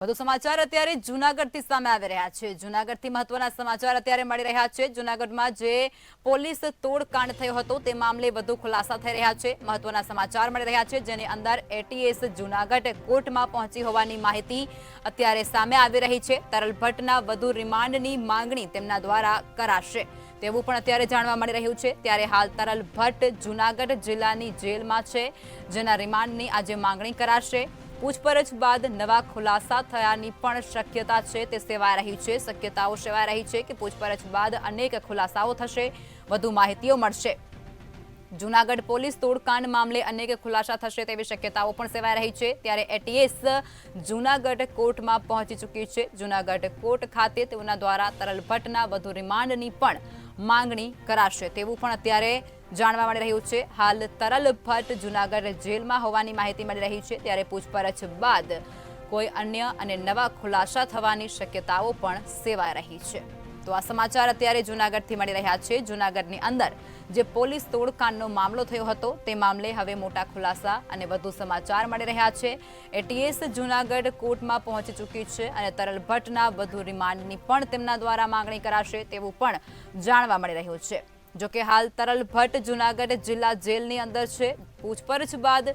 વધુ સમાચાર અત્યારે જૂનાગઢથી સામે આવી રહ્યા છે। જૂનાગઢથી મહત્વના સમાચાર અત્યારે મળી રહ્યા છે। જૂનાગઢમાં જે પોલીસ તોડકાંડ થયો હતો તે મામલે વધુ ખુલાસા થઈ રહ્યા છે। મહત્વના સમાચાર મળી રહ્યા છે જેની અંદર એટીએસ જૂનાગઢ કોર્ટમાં પહોંચી હોવાની માહિતી અત્યારે સામે આવી રહી છે। તરલ ભટ્ટના વધુ રિમાન્ડની માંગણી તેમના દ્વારા કરાશે તેવું પણ અત્યારે જાણવા મળી રહ્યું છે। ત્યારે હાલ તરલ ભટ્ટ જૂનાગઢ જિલ્લાની જેલમાં છે જેના રિમાન્ડની આજે માંગણી કરાશે। પૂછપરછ બાદ નવા ખુલાસા થયાની પણ શક્યતા છે તે સેવાઈ રહી છે। શક્યતાઓ સેવાઈ રહી છે કે પૂછપરછ બાદ અનેક ખુલાસાઓ થશે, વધુ માહિતીઓ મળશે। જૂનાગઢ પોલીસ તોડકાંડ મામલે અનેક ખુલાસા થશે તેવી શક્યતાઓ પણ સેવાઈ રહી છે। ત્યારે એટીએસ જૂનાગઢ કોર્ટમાં પહોંચી ચૂકી છે। જૂનાગઢ કોર્ટ ખાતે તેઓના દ્વારા તરલ ભટ્ટના વધુ રિમાન્ડની પણ માંગણી કરાશે તેવું પણ અત્યારે જાણવા મળી રહ્યું છે। હાલ તરલ ભટ્ટ જૂનાગઢ જેલમાં હોવાની માહિતી મળી રહી છે। ત્યારે પૂછપરછ બાદ કોઈ અન્ય અને નવા ખુલાસા થવાની શક્યતાઓ પણ સેવાઈ રહી છે। તો આ સમાચાર અત્યારે જૂનાગઢથી મળી રહ્યા છે। જૂનાગઢની અંદર જે પોલીસ તોડકાંડનો મામલો થયો હતો તે મામલે હવે મોટા ખુલાસા અને વધુ સમાચાર મળી રહ્યા છે। એટીએસ જૂનાગઢ કોર્ટમાં પહોંચી ચૂકી છે અને તરલ ભટ્ટના વધુ રિમાન્ડની પણ તેમના દ્વારા માંગણી કરાશે તેવું પણ જાણવા મળી રહ્યું છે। જોકે હાલ તરલ ભટ્ટ જૂનાગઢ જિલ્લા જેલની અંદર છે। પૂછપરછ બાદ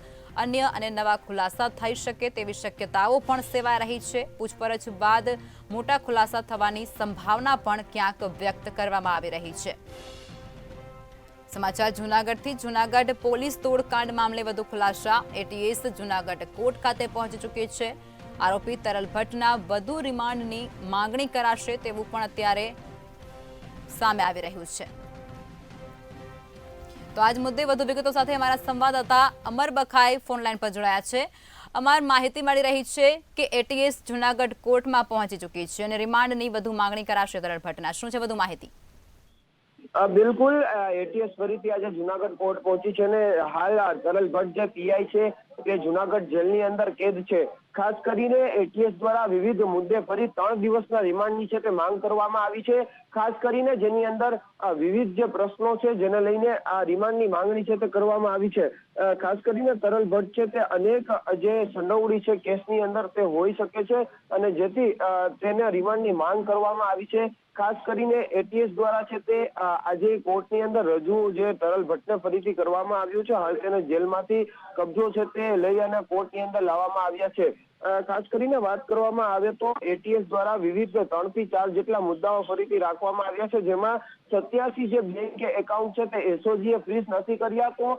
અન્ય અને નવા ખુલાસા થઈ શકે તેવી શક્યતાઓ પણ સેવાઈ રહી છે। પૂછપરછ બાદ મોટા ખુલાસા થવાની સંભાવના પણ ક્યાંક વ્યક્ત કરવામાં આવી રહી છે। સમાચાર જૂનાગઢથી। જૂનાગઢ પોલીસ તોડકાંડ મામલે વધુ ખુલાસા એટીએસ જૂનાગઢ કોર્ટ ખાતે પહોંચી ચૂકી છે। આરોપી તરલ ભટ્ટના વધુ રિમાન્ડની માંગણી કરાશે તેવું પણ અત્યારે સામે આવી રહ્યું છે। તો આજ મુદ્દે વધુ વિગતો સાથે અમારા સંવાદદાતા અમર બખાઈ ફોનલાઈન પર જોડાયા છે। અમાર માહિતી મળી રહી છે કે એટીએસ જૂનાગઢ કોર્ટમાં પહોંચી ચૂકી છે અને રિમાન્ડની વધુ માંગણી કરાશે તરલ ભટ્ટના। શું છે વધુ માહિતી? બિલકુલ, એટીએસ ફરીથી આજે જૂનાગઢ કોર્ટ પહોંચી છે અને હાલ તરલ ભટ્ટ જે પીઆઈ છે તે જૂનાગઢ જેલની અંદર કેદ છે। ખાસ કરીને એટીએસ દ્વારા વિવિધ મુદ્દે ફરી 3 દિવસના રિમાન્ડની છે તે માંગ કરવામાં આવી છે। ખાસ કરીને જેની અંદર વિવિધ જે પ્રશ્નો છે જેને લઈને આ રિમાન્ડની માંગણી છે તે કરવામાં આવી છે। ખાસ કરીને તરલ ભટ્ટ છે તે અનેક જે સંડોવણી છે કેસની અંદર તે હોઈ શકે છે અને જેથી તેને રિમાન્ડની માંગ કરવામાં આવી છે। ખાસ કરીને એટીએસ દ્વારા છે તે આજે કોર્ટની અંદર રજૂ જે તરલ ભટ્ટને ફરીથી કરવામાં આવ્યું છે। હાલ તેને જેલમાંથી કબજો છે તે લઈ અને કોર્ટની અંદર લાવવામાં આવ્યા છે। ખાસ કરીને વાત કરવામાં આવે તો એટીએસ દ્વારા વિવિધ 3 થી 4 જેટલા મુદ્દાઓ ફરીથી રાખવામાં આવ્યા છે, જેમાં 87 જે બેંક એકાઉન્ટ છે તે એસઓજીએ ફ્રીઝ નથી કર્યા તો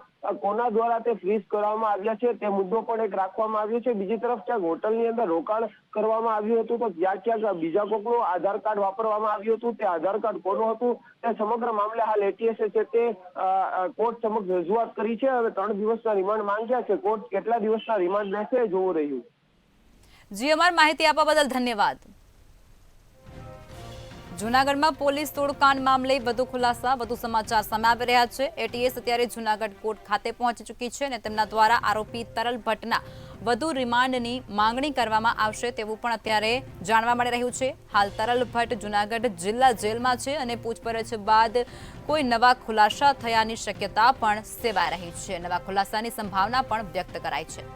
કોના દ્વારા તે ફ્રીઝ કરવામાં આવ્યા છે તે મુદ્દો પણ એક રાખવામાં આવ્યો છે। બીજી તરફ ક્યાંક હોટલની અંદર રોકાણ કરવામાં આવ્યું હતું તો ક્યાંક બીજા કોઈનું આધાર કાર્ડ વાપરવામાં આવ્યું હતું, તે આધાર કાર્ડ કોનું હતું તે સમગ્ર મામલે હાલ એટીએસે છે તે કોર્ટ સમક્ષ રજૂઆત કરી છે। હવે 3 દિવસના રિમાન્ડ માંગ્યા છે। કોર્ટ કેટલા દિવસના રિમાન્ડ લેશે એ જોવું રહ્યું। જી, અમાર માહિતી આપવા બદલ ધન્યવાદ। જૂનાગઢમાં પોલીસ તોડકાંડ મામલે વધુ ખુલાસા, વધુ સમાચાર સામે આવી રહ્યા છે। એટીએસ અત્યારે જૂનાગઢ કોર્ટ ખાતે પહોંચી ચૂકી છે અને તેમના દ્વારા આરોપી તરલ ભટ્ટના વધુ રિમાન્ડની માંગણી કરવામાં આવશે તેવું પણ અત્યારે જાણવા મળી રહ્યું છે। હાલ તરલ ભટ્ટ જૂનાગઢ જિલ્લા જેલમાં છે અને પૂછપરછ બાદ કોઈ નવા ખુલાસા થયાની શક્યતા પણ સેવાઈ રહી છે। નવા ખુલાસાની સંભાવના પણ વ્યક્ત કરાઈ છે।